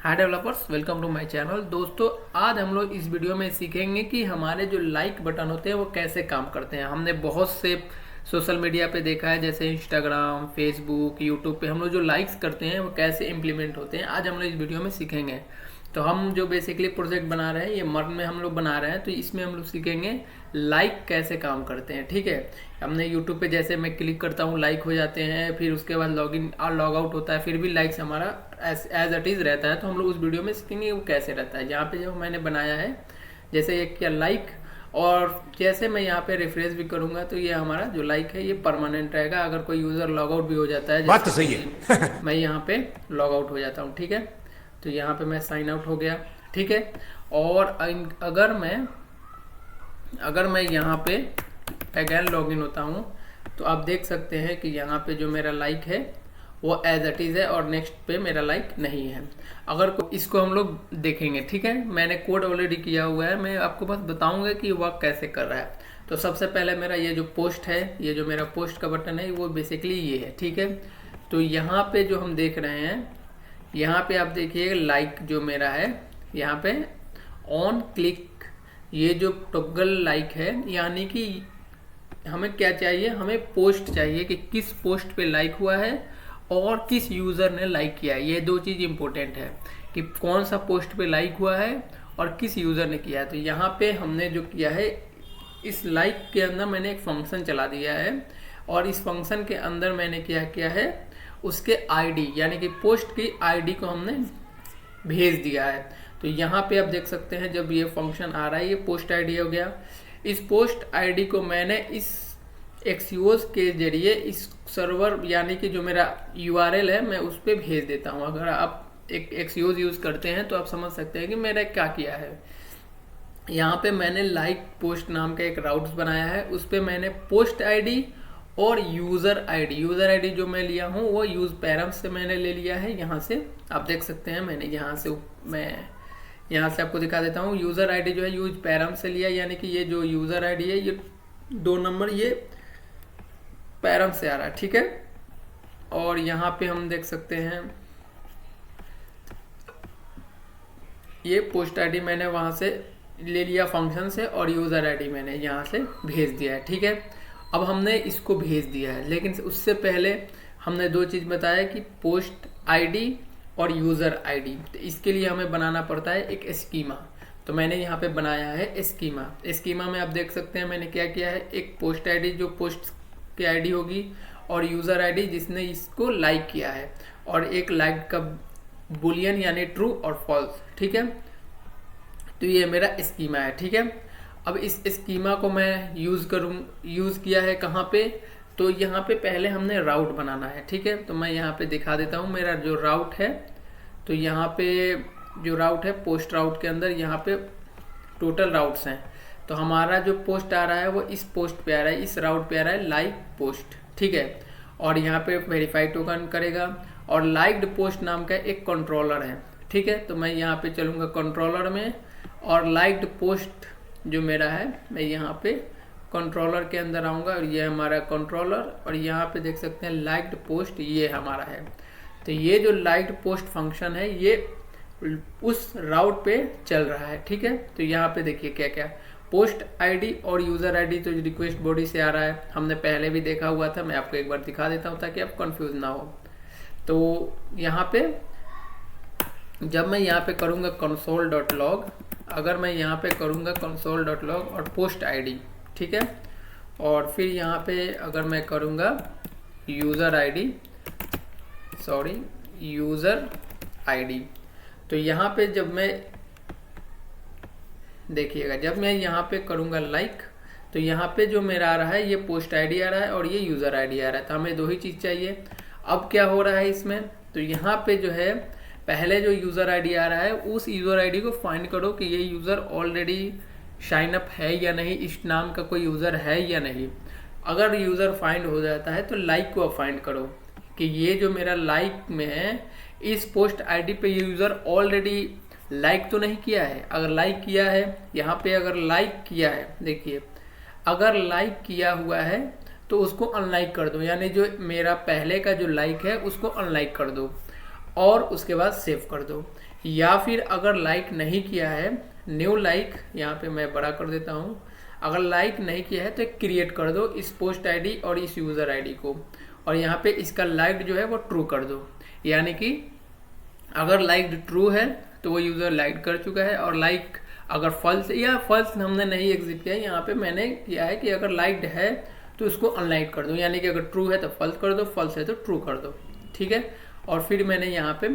Hi developers, welcome to my channel. दोस्तों, आज हम लोग इस वीडियो में सीखेंगे कि हमारे जो लाइक बटन होते हैं वो कैसे काम करते हैं। हमने बहुत से सोशल मीडिया पे देखा है, जैसे इंस्टाग्राम, फेसबुक, यूट्यूब पे हम लोग जो लाइक्स करते हैं वो कैसे इम्प्लीमेंट होते हैं। आज हम लोग इस वीडियो में सीखेंगे। तो हम जो बेसिकली प्रोजेक्ट बना रहे हैं ये मर्न में हम लोग बना रहे हैं, तो इसमें हम लोग सीखेंगे लाइक कैसे काम करते हैं। ठीक है, हमने यूट्यूब पे जैसे मैं क्लिक करता हूँ लाइक हो जाते हैं, फिर उसके बाद लॉगिन और लॉग आउट होता है, फिर भी लाइक्स हमारा एज इट इज़ रहता है। तो हम लोग उस वीडियो में सीखेंगे वो कैसे रहता है। यहाँ पे जो मैंने बनाया है, जैसे ये किया लाइक, और जैसे मैं यहाँ पे रिफ्रेश भी करूँगा तो ये हमारा जो लाइक है ये परमानेंट रहेगा। अगर कोई यूज़र लॉग आउट भी हो जाता है, बात तो सही है। मैं यहाँ पे लॉग आउट हो जाता हूँ। ठीक है, तो यहाँ पे मैं साइन आउट हो गया। ठीक है, और अगर मैं यहाँ पे अगेन लॉगिन होता हूँ तो आप देख सकते हैं कि यहाँ पे जो मेरा लाइक है वो एज इट इज़ है और नेक्स्ट पे मेरा लाइक नहीं है। अगर इसको हम लोग देखेंगे, ठीक है, मैंने कोड ऑलरेडी किया हुआ है, मैं आपको बस बताऊंगा कि वर्क कैसे कर रहा है। तो सबसे पहले मेरा ये जो पोस्ट है, ये जो मेरा पोस्ट का बटन है वो बेसिकली ये है। ठीक है, तो यहाँ पे जो हम देख रहे हैं, यहाँ पे आप देखिए लाइक जो मेरा है, यहाँ पे ऑन क्लिक ये जो टॉगल लाइक है, यानी कि हमें क्या चाहिए, हमें पोस्ट चाहिए कि किस पोस्ट पे लाइक हुआ है और किस यूज़र ने लाइक किया है। ये दो चीज़ इंपॉर्टेंट है कि कौन सा पोस्ट पे लाइक हुआ है और किस यूज़र ने किया है। तो यहाँ पे हमने जो किया है, इस लाइक के अंदर मैंने एक फंक्शन चला दिया है और इस फंक्शन के अंदर मैंने क्या किया है, उसके आईडी यानी कि पोस्ट की आईडी को हमने भेज दिया है। तो यहाँ पे आप देख सकते हैं जब ये फंक्शन आ रहा है, ये पोस्ट आईडी हो गया। इस पोस्ट आईडी को मैंने इस एक्सियोस के जरिए इस सर्वर यानी कि जो मेरा यूआरएल है मैं उस पर भेज देता हूँ। अगर आप एक एक्सियोस यूज़ करते हैं तो आप समझ सकते हैं कि मैंने क्या किया है। यहाँ पे मैंने लाइक पोस्ट नाम का एक राउट्स बनाया है, उस पर मैंने पोस्ट आईडी और यूज़र आईडी जो मैं लिया हूँ वो यूज़ पैरम्स से मैंने ले लिया है। यहाँ से आप देख सकते हैं, मैंने यहाँ से आपको दिखा देता हूँ। यूज़र आईडी जो है यूज पैरम से लिया, यानी कि ये जो यूज़र आईडी है ये 2 नंबर ये पैरम से आ रहा है। ठीक है, और यहाँ पे हम देख सकते हैं ये पोस्ट आईडी मैंने वहाँ से ले लिया फंक्शन से और यूज़र आईडी मैंने यहाँ से भेज दिया है। ठीक है, अब हमने इसको भेज दिया है, लेकिन उससे पहले हमने 2 चीज़ बताया कि पोस्ट आईडी और यूज़र आईडी। तो इसके लिए हमें बनाना पड़ता है एक स्कीमा। तो मैंने यहाँ पे बनाया है स्कीमा में आप देख सकते हैं मैंने क्या किया है, एक पोस्ट आईडी जो पोस्ट की आईडी होगी और यूज़र आईडी जिसने इसको लाइक किया है, और एक लाइक का बुलियन यानी ट्रू और फॉल्स। ठीक है, तो ये मेरा स्कीमा है। ठीक है, अब इस स्कीमा को मैं यूज़ किया है कहाँ पे, तो यहाँ पे पहले हमने राउट बनाना है। ठीक है, तो मैं यहाँ पे दिखा देता हूँ मेरा जो राउट है। तो यहाँ पे जो राउट है पोस्ट राउट के अंदर यहाँ पे टोटल राउट्स हैं। तो हमारा जो पोस्ट आ रहा है वो इस पोस्ट पे आ रहा है, इस राउट पे आ रहा है लाइक पोस्ट। ठीक है, और यहाँ पे वेरीफाइड टोकन करेगा और लाइक्ड पोस्ट नाम का एक कंट्रोलर है। ठीक है, तो मैं यहाँ पे चलूँगा कंट्रोलर में और लाइक्ड पोस्ट जो मेरा है मैं यहाँ पे कंट्रोलर के अंदर आऊँगा और ये हमारा कंट्रोलर, और यहाँ पे देख सकते हैं लाइक्ड पोस्ट ये हमारा है। तो ये जो लाइक्ड पोस्ट फंक्शन है ये उस राउट पे चल रहा है। ठीक है, तो यहाँ पे देखिए क्या क्या पोस्ट आईडी और यूज़र आईडी तो रिक्वेस्ट बॉडी से आ रहा है, हमने पहले भी देखा हुआ था। मैं आपको एक बार दिखा देता हूँ ताकि आप कंफ्यूज ना हो। तो यहाँ पे जब मैं यहाँ पे करूँगा console.log, अगर मैं यहाँ पे करूँगा console.log और पोस्ट आईडी, ठीक है, और फिर यहाँ पे अगर मैं करूँगा यूज़र आईडी, तो यहाँ पे जब मैं देखिएगा जब मैं यहाँ पे करूँगा लाइक, तो यहाँ पे जो मेरा आ रहा है ये पोस्ट आईडी आ रहा है और ये यूज़र आईडी आ रहा है। तो हमें 2 ही चीज़ चाहिए। अब क्या हो रहा है इसमें, तो यहाँ पे जो है पहले जो यूज़र आईडी आ रहा है उस यूज़र आईडी को फाइंड करो कि ये यूज़र ऑलरेडी शाइन अप है या नहीं, इस नाम का कोई यूज़र है या नहीं। अगर यूज़र फाइंड हो जाता है तो लाइक को फाइंड करो कि ये जो मेरा लाइक में है इस पोस्ट आईडी पे ये यूज़र ऑलरेडी लाइक तो नहीं किया है। अगर लाइक किया है, यहाँ पे अगर लाइक किया है, देखिए अगर लाइक किया हुआ है तो उसको अनलाइक कर दो, यानी जो मेरा पहले का जो लाइक है उसको अनलाइक कर दो। और उसके बाद सेव कर दो। या फिर अगर लाइक नहीं किया है, न्यू लाइक, यहाँ पे मैं बड़ा कर देता हूँ, अगर लाइक नहीं किया है तो क्रिएट कर दो इस पोस्ट आईडी और इस यूज़र आईडी को, और यहाँ पे इसका लाइक जो है वो ट्रू कर दो। यानी कि अगर लाइक ट्रू है तो वो यूज़र लाइक कर चुका है, और लाइक अगर फॉल्स, या फॉल्स हमने नहीं एग्जिट किया है, यहाँ पे मैंने किया है कि अगर लाइक्ड है तो उसको अनलाइक कर दो, यानी कि अगर ट्रू है तो फॉल्स कर दो, फॉल्स है तो ट्रू कर दो, ठीक है। और फिर मैंने यहाँ पे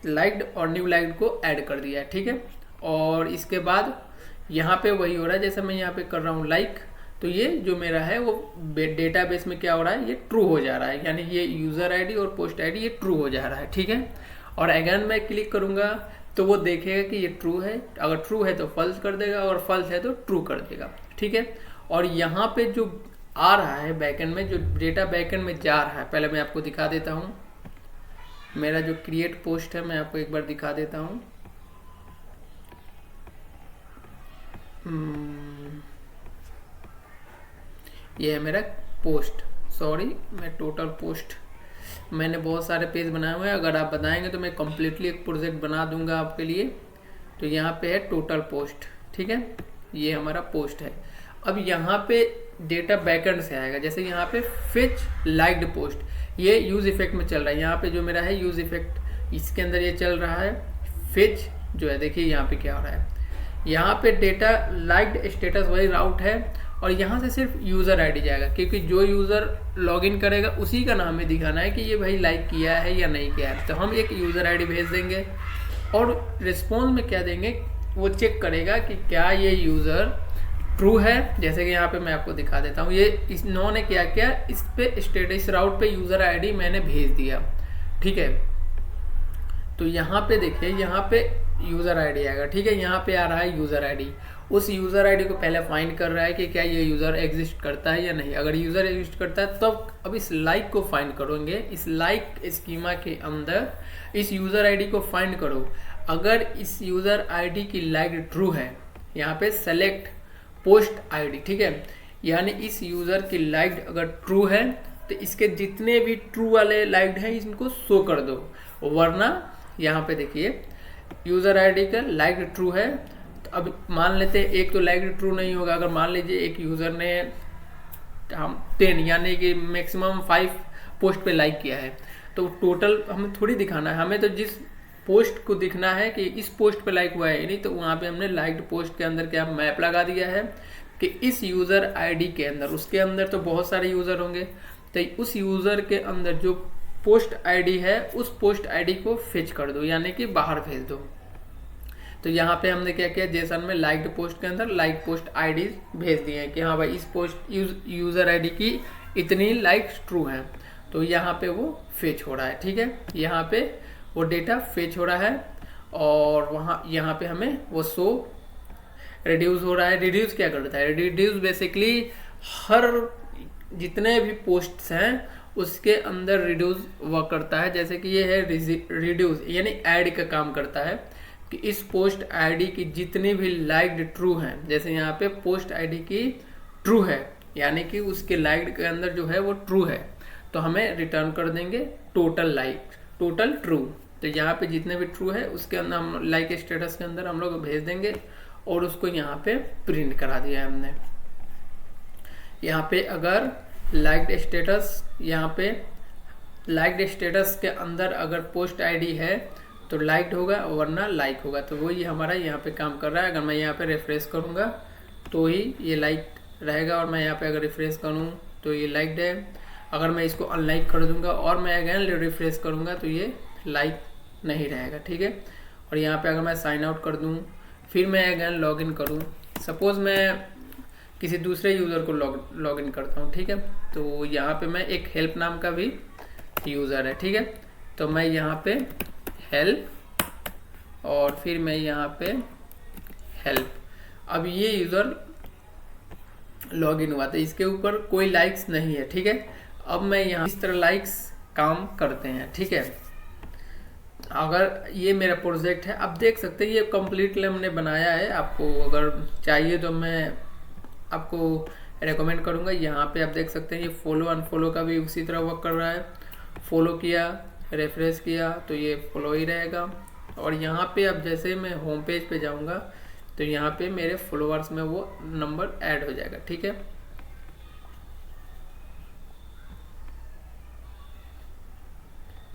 लाइक्ड और न्यू लाइक्ड को ऐड कर दिया है, ठीक है। और इसके बाद यहाँ पे वही हो रहा है जैसे मैं यहाँ पे कर रहा हूँ लाइक, तो ये जो मेरा है वो डेटाबेस में क्या हो रहा है, ये ट्रू हो जा रहा है, यानी ये यूज़र आईडी और पोस्ट आईडी ये ट्रू हो जा रहा है, ठीक है। और अगेन मैं क्लिक करूँगा तो वो देखेगा कि ये ट्रू है, अगर ट्रू है तो फॉल्स कर देगा, अगर फॉल्स है तो ट्रू कर देगा, ठीक है। और यहाँ पे जो आ रहा है बैकएंड में, जो डेटा बैकएंड में जा रहा है, पहले मैं आपको दिखा देता हूँ। मेरा जो क्रिएट पोस्ट है मैं आपको एक बार दिखा देता हूँ। ये है मेरा पोस्ट, सॉरी मैं टोटल पोस्ट, मैंने बहुत सारे पेज बनाए हुए हैं, अगर आप बताएंगे तो मैं कम्प्लीटली एक प्रोजेक्ट बना दूंगा आपके लिए। तो यहाँ पे है टोटल पोस्ट, ठीक है, ये हमारा पोस्ट है। अब यहाँ पे डेटा बैकएंड से आएगा, जैसे यहाँ पे फिच लाइक्ड पोस्ट, ये यूज इफेक्ट में चल रहा है, यहाँ पे जो मेरा है यूज इफेक्ट, इसके अंदर ये चल रहा है। फिच जो है, देखिए यहाँ पे क्या हो रहा है, यहाँ पे डेटा लाइक्ड स्टेटस वही राउट है, और यहाँ से सिर्फ यूज़र आईडी जाएगा, क्योंकि जो यूज़र लॉगिन करेगा उसी का नाम में दिखाना है कि ये भाई लाइक किया है या नहीं किया है। तो हम एक यूज़र आईडी भेज देंगे, और रिस्पॉन्स में क्या देंगे, वो चेक करेगा कि क्या ये यूज़र ट्रू है। जैसे कि यहाँ पे मैं आपको दिखा देता हूँ, ये इन्होंने क्या किया, इस पे स्टेटस राउट पे यूज़र आईडी मैंने भेज दिया, ठीक है। तो यहाँ पे देखिए, यहाँ पे यूज़र आईडी आएगा, ठीक है, यहाँ पे आ रहा है यूज़र आईडी। उस यूज़र आईडी को पहले फाइंड कर रहा है कि क्या ये यूज़र एग्जिस्ट करता है या नहीं। अगर यूज़र एग्जिस्ट करता है तब अब इस लाइक को फाइंड करोगे, इस लाइक स्कीमा के अंदर इस यूज़र आईडी को फाइंड करो। अगर इस यूज़र आईडी की लाइक ट्रू है, यहाँ पे सेलेक्ट पोस्ट आईडी, ठीक है, यानी इस यूज़र की लाइक अगर ट्रू है तो इसके जितने भी ट्रू वाले लाइक्ड हैं इनको शो कर दो, वरना यहाँ पे देखिए यूज़र आईडी का लाइक ट्रू है। तो अब मान लेते हैं एक तो लाइक ट्रू नहीं होगा, अगर मान लीजिए एक यूज़र ने हम 10 यानी कि मैक्सिमम 5 पोस्ट पे लाइक किया है, तो टोटल हमें थोड़ी दिखाना है, हमें तो जिस पोस्ट को दिखना है कि इस पोस्ट पे लाइक हुआ है नहीं, तो वहाँ पे हमने लाइक्ड पोस्ट के अंदर क्या मैप लगा दिया है कि इस यूज़र आईडी के अंदर, उसके अंदर तो बहुत सारे यूज़र होंगे, तो उस यूज़र के अंदर जो पोस्ट आईडी है उस पोस्ट आईडी को फिच कर दो, यानी कि बाहर भेज दो। तो यहाँ पे हमने क्या किया, जेसन में लाइक्ड पोस्ट के अंदर लाइक पोस्ट आईडी भेज दिए हैं कि हाँ भाई इस पोस्ट यूज़र आईडी की इतनी लाइक्स ट्रू हैं, तो यहाँ पे वो फेच हो रहा है, ठीक है, यहाँ पे वो डेटा फेच हो रहा है। और वहाँ यहाँ पे हमें वो शो रिड्यूस हो रहा है। रिड्यूस क्या करता है, रिड्यूस बेसिकली हर जितने भी पोस्ट्स हैं उसके अंदर रिड्यूस वर्क करता है। जैसे कि ये है रिड्यूस, यानी ऐड का काम करता है कि इस पोस्ट आईडी की जितनी भी लाइक्ड ट्रू हैं, जैसे यहाँ पे पोस्ट आईडी की ट्रू है यानी कि उसके लाइक्ड के अंदर जो है वो ट्रू है, तो हमें रिटर्न कर देंगे टोटल लाइक, टोटल ट्रू। तो यहाँ पे जितने भी ट्रू है उसके अंदर हम लाइक स्टेटस के अंदर हम लोग भेज देंगे, और उसको यहाँ पे प्रिंट करा दिया है हमने। यहाँ पे अगर लाइक्ड स्टेटस, यहाँ पे लाइक्ड स्टेटस के अंदर अगर पोस्ट आईडी है तो लाइक्ड होगा, वरना लाइक होगा। तो वही हमारा यहाँ पे काम कर रहा है। अगर मैं यहाँ पे रिफ्रेश करूँगा तो ही ये लाइक रहेगा, और मैं यहाँ पे अगर रिफ्रेश करूँ तो ये लाइक्ड है। अगर मैं इसको अनलाइक कर दूँगा और मैं अगेन रिफ्रेश करूँगा तो ये लाइक नहीं रहेगा, ठीक है। और यहाँ पे अगर मैं साइन आउट कर दूँ, फिर मैं अगेन लॉगिन करूँ, सपोज़ मैं किसी दूसरे यूज़र को लॉगिन करता हूँ, ठीक है, तो यहाँ पे मैं एक हेल्प नाम का भी यूज़र है, ठीक है, तो मैं यहाँ पे हेल्प और फिर मैं यहाँ पे हेल्प, अब ये यूज़र लॉगिन हुआ, तो इसके ऊपर कोई लाइक्स नहीं है, ठीक है। अब मैं यहाँ इस तरह लाइक्स काम करते हैं, ठीक है। अगर ये मेरा प्रोजेक्ट है, आप देख सकते हैं ये कंप्लीटली हमने बनाया है। आपको अगर चाहिए तो मैं आपको रेकमेंड करूँगा। यहाँ पे आप देख सकते हैं ये फॉलो अनफॉलो का भी उसी तरह वर्क कर रहा है। फॉलो किया रिफ्रेश किया तो ये फॉलो ही रहेगा। और यहाँ पे अब जैसे मैं होम पेज पे जाऊँगा तो यहाँ पे मेरे फॉलोअर्स में वो नंबर ऐड हो जाएगा। ठीक है,